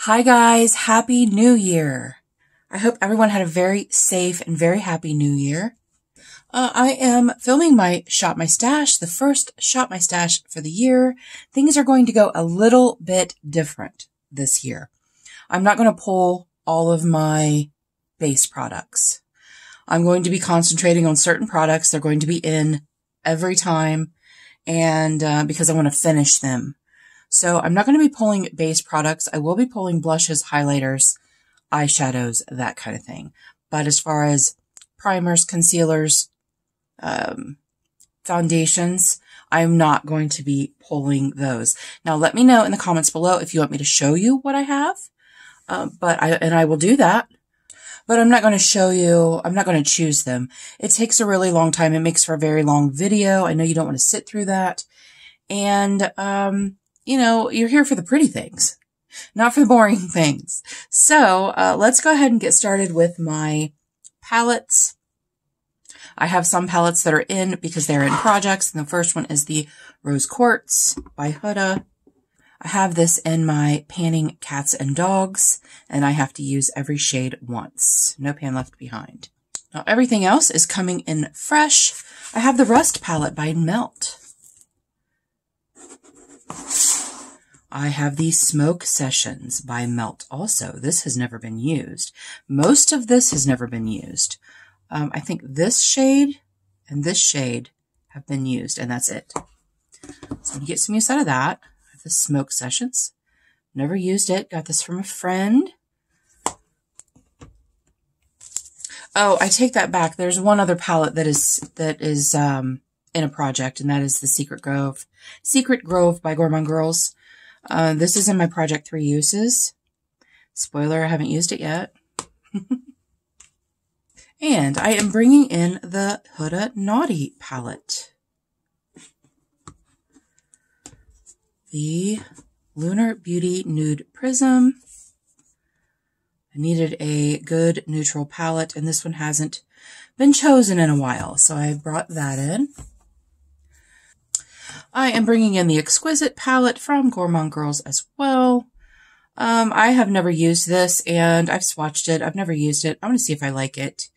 Hi guys, Happy New Year. I hope everyone had a very safe and very happy New Year. I am filming my Shop My Stash, the first Shop My Stash for the year. Things are going to go a little bit different this year. I'm not going to pull all of my base products. I'm going to be concentrating on certain products. They're going to be in every time, and because I want to finish them. So I'm not going to be pulling base products. I will be pulling blushes, highlighters, eyeshadows, that kind of thing. But as far as primers, concealers, foundations, I'm not going to be pulling those. Now let me know in the comments below if you want me to show you what I have. I will do that. But I'm not going to show you, I'm not going to choose them. It takes a really long time. It makes for a very long video. I know you don't want to sit through that. And, you know, you're here for the pretty things, not for the boring things. So, let's go ahead and get started with my palettes. I have some palettes that are in because they're in projects. And the first one is the Rose Quartz by Huda. I have this in my panning cats and dogs, and I have to use every shade once. No pan left behind. Now everything else is coming in fresh. I have the Rust palette by Melt. I have the Smoke Sessions by Melt also. This has never been used. Most of this has never been used. I think this shade and this shade have been used, and that's it. So you get some use out of that. I have the Smoke Sessions. Never used it. Got this from a friend. Oh, I take that back. There's one other palette that is in a project, and that is the Secret Grove by Gourmand Girls. This is in my Project 3 uses. Spoiler, I haven't used it yet. And I am bringing in the Huda Naughty palette. The Lunar Beauty Nude Prism. I needed a good neutral palette, and this one hasn't been chosen in a while, so I brought that in. I am bringing in the Exquisite palette from Gourmand Girls as well. I have never used this, and I've swatched it. I've never used it. I want to see if I like it,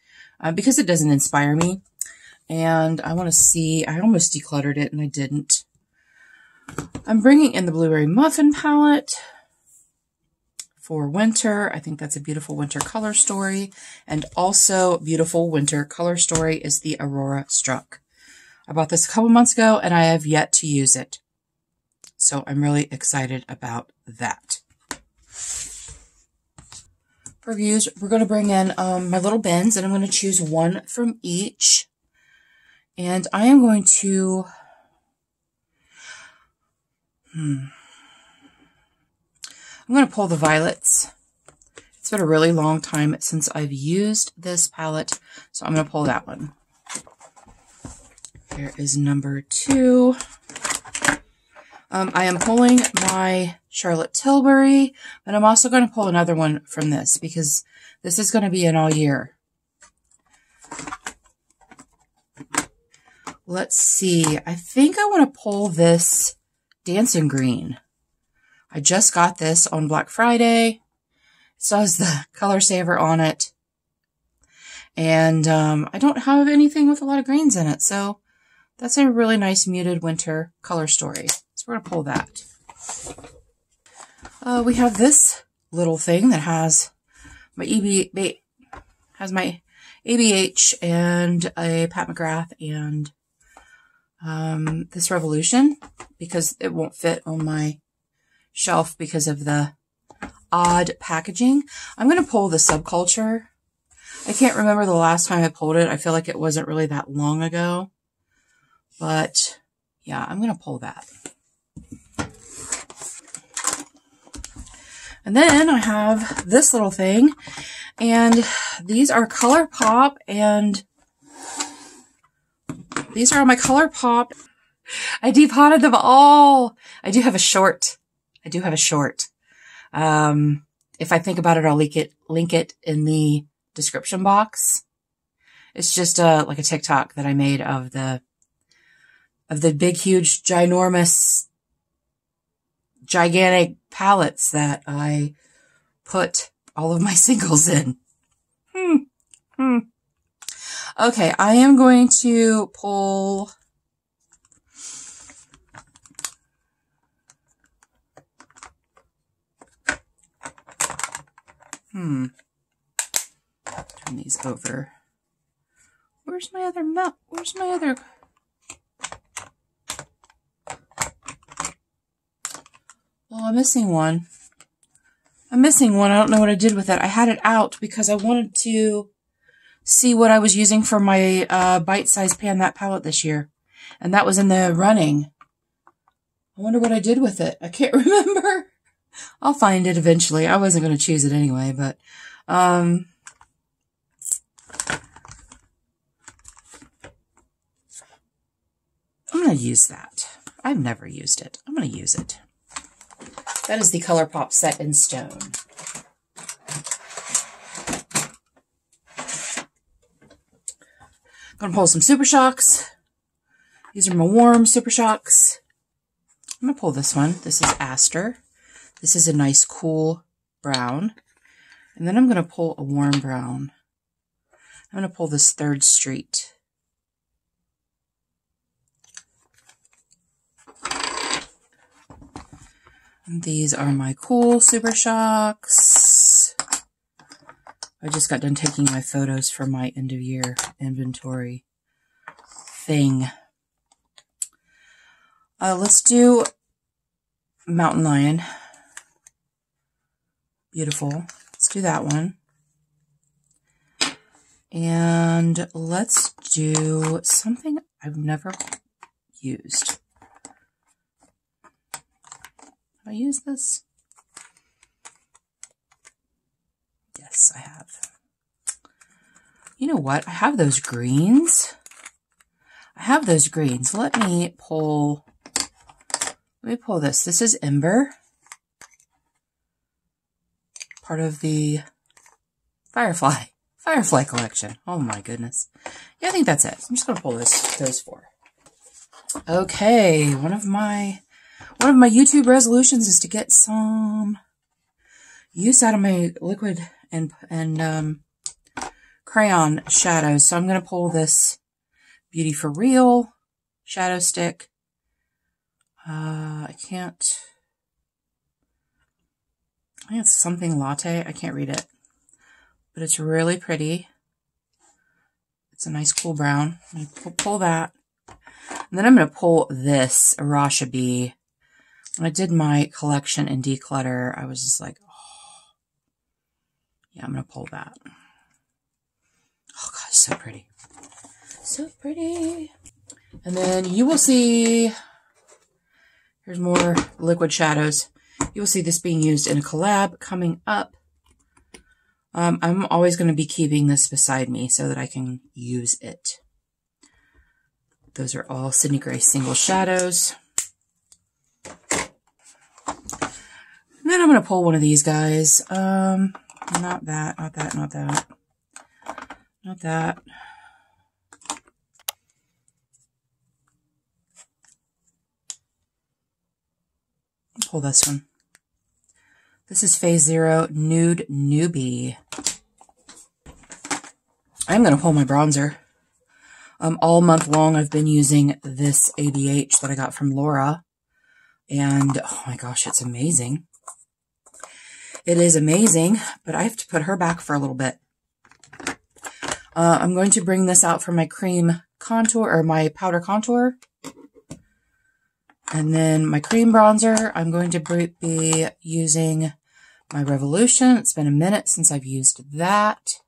because it doesn't inspire me. And I want to see, I almost decluttered it, and I didn't. I'm bringing in the Blueberry Muffin palette for winter. I think that's a beautiful winter color story. And also beautiful winter color story is the Aurora Struck. I bought this a couple months ago, and I have yet to use it. So I'm really excited about that. For reviews, we're going to bring in my little bins, and I'm going to choose one from each. And I am going to... I'm going to pull the violets. It's been a really long time since I've used this palette, so I'm going to pull that one. Here is number 2. I am pulling my Charlotte Tilbury, but I'm also going to pull another one from this because this is going to be in all year. Let's see. I think I want to pull this Dancing Green. I just got this on Black Friday. It still has the color saver on it. And I don't have anything with a lot of greens in it, so that's a really nice muted winter color story. So we're going to pull that. We have this little thing that has my ABH and a Pat McGrath and this Revolution, because it won't fit on my shelf because of the odd packaging. I'm going to pull the Subculture. I can't remember the last time I pulled it. I feel like it wasn't really that long ago. But yeah, I'm going to pull that. And then I have this little thing, and these are ColourPop, and these are my ColourPop. I depotted them all. I do have a short. If I think about it, I'll link it in the description box. It's just like a TikTok that I made of the big, huge, ginormous, gigantic palettes that I put all of my singles in. Okay, I am going to pull turn these over. Where's my other map? Where's my other? Well, I'm missing one. I'm missing one. I don't know what I did with it. I had it out because I wanted to see what I was using for my bite-sized pan that palette this year. And that was in the running. I wonder what I did with it. I can't remember. I'll find it eventually. I wasn't going to choose it anyway, but I'm going to use that. I've never used it. I'm going to use it. That is the ColourPop Set in Stone. I'm going to pull some Super Shocks. These are my warm Super Shocks. I'm going to pull this one. This is Aster. This is a nice cool brown. And then I'm going to pull a warm brown. I'm going to pull this 3rd Street. And these are my cool Super Shocks. I just got done taking my photos for my end of year inventory thing. Let's do Mountain Lion. Beautiful. Let's do that one. And let's do something I've never used. Have I used this? Yes, I have. You know what? I have those greens. Let me pull this. This is Ember. Part of the Firefly collection. Oh my goodness. Yeah, I think that's it. I'm just going to pull those 4. Okay, one of my YouTube resolutions is to get some use out of my liquid and crayon shadows. So I'm going to pull this Beauty for Real shadow stick. I think it's something latte. I can't read it, but it's really pretty. It's a nice cool brown. I'm going to pull that. And then I'm going to pull this Arasha Bee. When I did my collection in Declutter, I was just like, oh, yeah, I'm going to pull that. Oh, God, so pretty. So pretty. And then you will see, here's more liquid shadows. You will see this being used in a collab coming up. I'm always going to be keeping this beside me so that I can use it. Those are all Sydney Grace single shadows. And then I'm going to pull one of these guys. Not that. Pull this one. This is Phase Zero Nude Newbie. I'm going to pull my bronzer. All month long I've been using this ABH that I got from Laura. And oh my gosh, it's amazing. It is amazing, but I have to put her back for a little bit. I'm going to bring this out for my cream contour, or my powder contour. And then my cream bronzer, I'm going to be using my Revolution. It's been a minute since I've used that.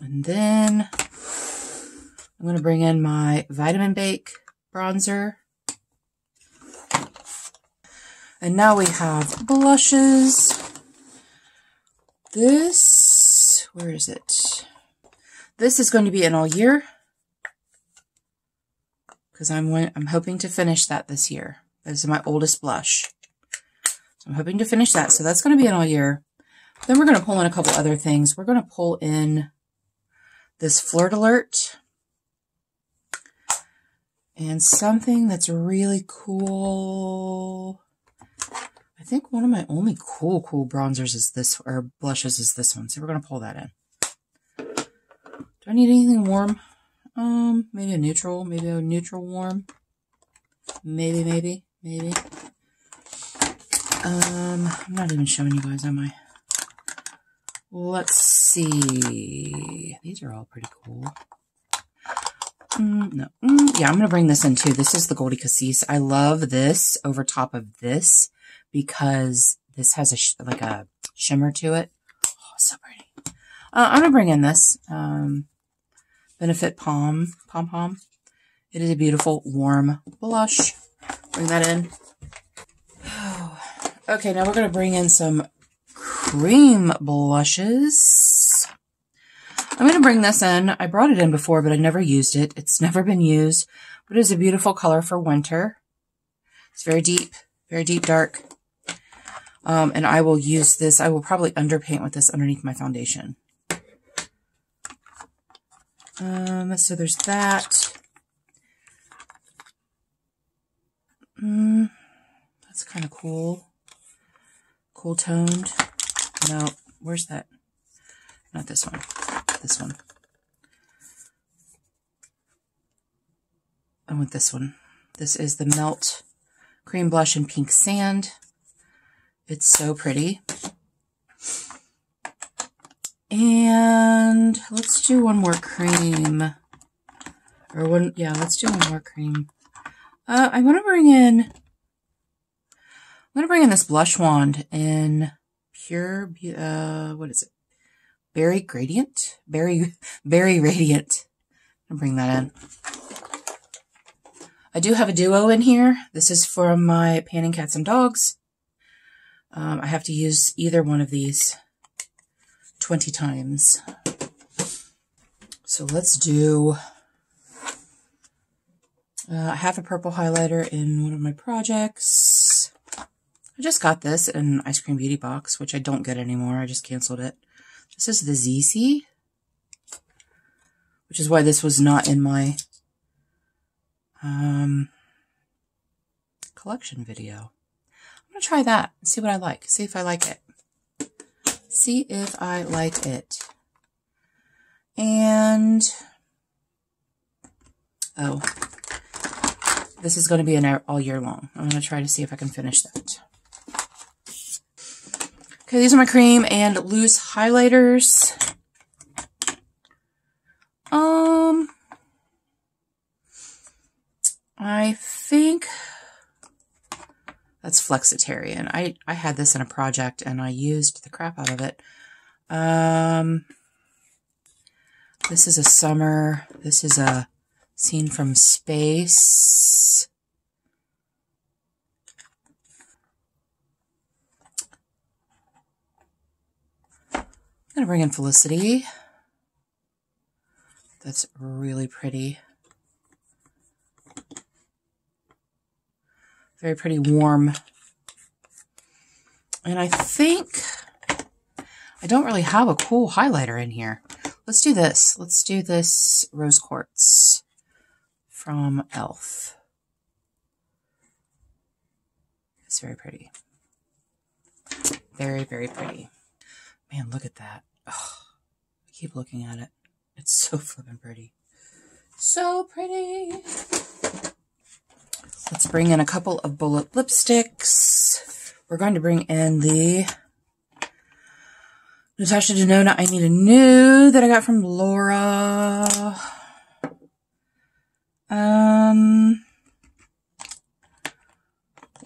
And then I'm going to bring in my Vitamin Bake bronzer. And now we have blushes. This, where is it? This is going to be in all year, because I'm hoping to finish that this year. This is my oldest blush. So I'm hoping to finish that. So that's going to be in all year. Then we're going to pull in a couple other things. We're going to pull in this Flirt Alert. And something that's really cool. think one of my only cool bronzers is this, or blushes is this one. So we're going to pull that in. Do I need anything warm? Maybe a neutral warm. Maybe. I'm not even showing you guys, am I? Let's see. These are all pretty cool. No. Yeah, I'm going to bring this in too. This is the Goldie Cassis. I love this over top of this because this has like a shimmer to it. Oh, so pretty. I'm going to bring in this Benefit Pom Pom. It is a beautiful warm blush. Bring that in. Okay, now we're going to bring in some cream blushes. I'm going to bring this in. I brought it in before, but I never used it. It's never been used, but it is a beautiful color for winter. It's very deep dark. And I will use this. I will probably underpaint with this underneath my foundation. So there's that. That's kind of cool. Cool toned. No, where's that? Not this one. This one. I want this one. This is the Melt Cream Blush in Pink Sand. It's so pretty. And let's do one more cream. Let's do one more cream. I'm going to bring in this blush wand in Pure, what is it? Berry Gradient? Berry Radiant. I'll bring that in. I do have a duo in here. This is from my Panning Cats and Dogs. I have to use either one of these 20 times. So let's do... I have a purple highlighter in one of my projects. I just got this in Ice Cream Beauty Box, which I don't get anymore. I just canceled it. This is the ZC, which is why this was not in my collection video. I'm going to try that and see what I like. See if I like it. See if I like it. And, oh, this is going to be an all year long. I'm going to try to see if I can finish that. Okay, these are my cream and loose highlighters. I think that's Flexitarian. I had this in a project and I used the crap out of it. This is a summer. This is a scene from space. I'm going to bring in Felicity. That's really pretty. Very pretty warm. And I think I don't really have a cool highlighter in here. Let's do this. Let's do this Rose Quartz from e.l.f. It's very pretty. Very, very pretty. Man, look at that. Oh, I keep looking at it. It's so flippin' pretty. So pretty. Let's bring in a couple of bullet lipsticks. We're going to bring in the Natasha Denona I Need a Nude that I got from Laura.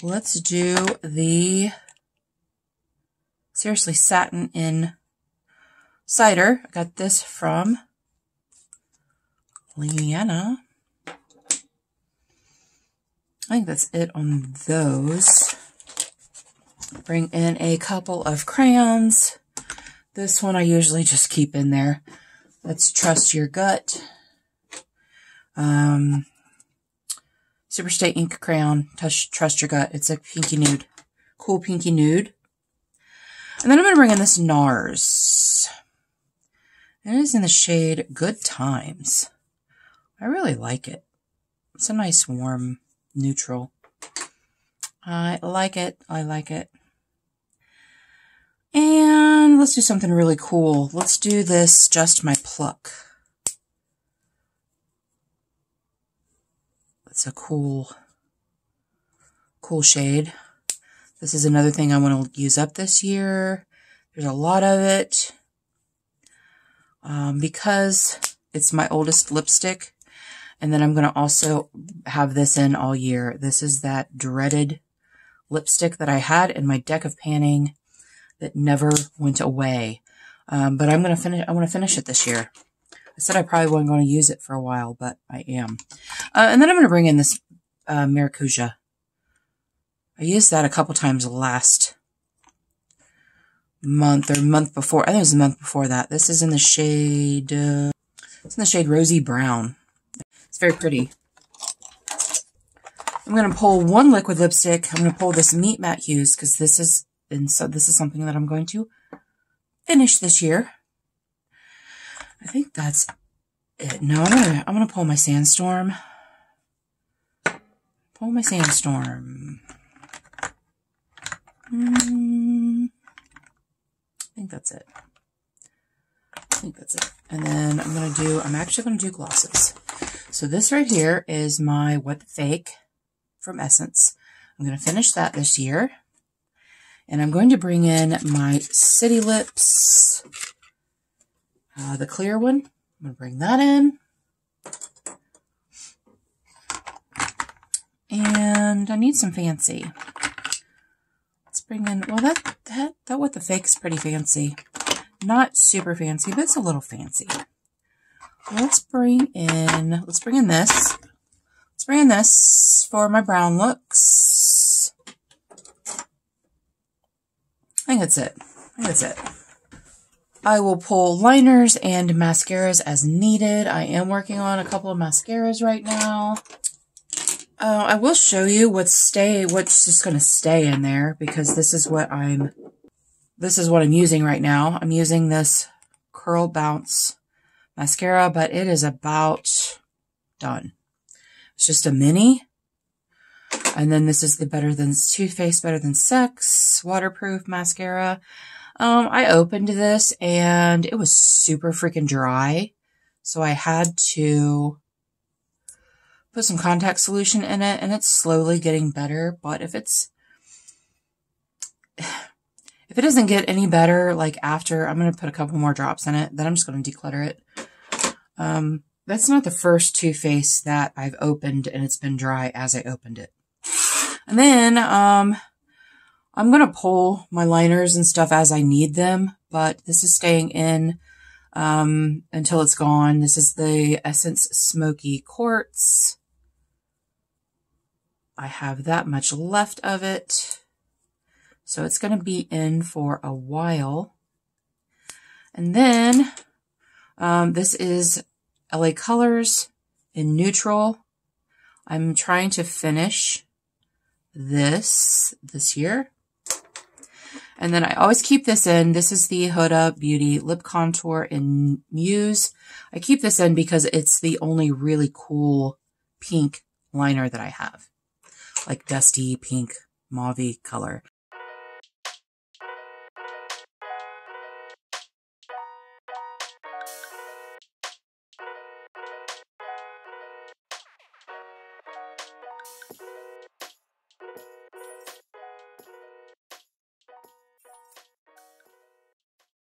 Let's do the Seriously Satin in Cider. I got this from Leanna. I think that's it on those. Bring in a couple of crayons. This one I usually just keep in there. Let's Trust Your Gut. Superstay Ink Crayon. Trust Your Gut. It's a pinky nude. Cool pinky nude. And then I'm going to bring in this NARS. It is in the shade Good Times. I really like it. It's a nice warm neutral. I like it. I like it. And let's do something really cool. Let's do this Just My Pluck. It's a cool shade. This is another thing I want to use up this year. There's a lot of it. Because it's my oldest lipstick. And then I'm going to also have this in all year. This is that dreaded lipstick that I had in my deck of panning that never went away. But I'm going to finish. I want to finish it this year. I said I probably wasn't going to use it for a while, but I am. And then I'm going to bring in this Maracuja. I used that a couple times last month or month before. I think it was the month before that. This is in the shade. It's in the shade Rosy Brown. It's very pretty. I'm going to pull one liquid lipstick. I'm going to pull this Meet Matte Hues because this is something that I'm going to finish this year. I think that's it. No, I'm gonna pull my Sandstorm. Pull my Sandstorm. I think that's it. And then I'm actually gonna do glosses. So this right here is my What the Fake from Essence. I'm gonna finish that this year. And I'm going to bring in my City Lips, the clear one. I'm going to bring that in. And I need some fancy. Let's bring in, well, that What the Fake is pretty fancy. Not super fancy, but it's a little fancy. Let's bring in this. Let's bring in this for my brown looks. I think that's it. I will pull liners and mascaras as needed. I am working on a couple of mascaras right now. I will show you what's just going to stay in there because this is what I'm using right now. I'm using this Curl Bounce mascara, but it is about done. It's just a mini. And then this is the Too Faced Better Than Sex waterproof mascara. I opened this and it was super freaking dry. So I had to put some contact solution in it and it's slowly getting better. But if it doesn't get any better, like after, I'm going to put a couple more drops in it, then I'm just going to declutter it. That's not the first Too Faced that I've opened and it's been dry as I opened it. And then, I'm going to pull my liners and stuff as I need them, but this is staying in, until it's gone. This is the Essence Smoky Quartz. I have that much left of it. So it's going to be in for a while. And then, this is LA Colors in neutral. I'm trying to finish this year. And then I always keep this in. This is the Huda Beauty Lip Contour in Muse. I keep this in because it's the only really cool pink liner that I have. Like dusty pink mauve color.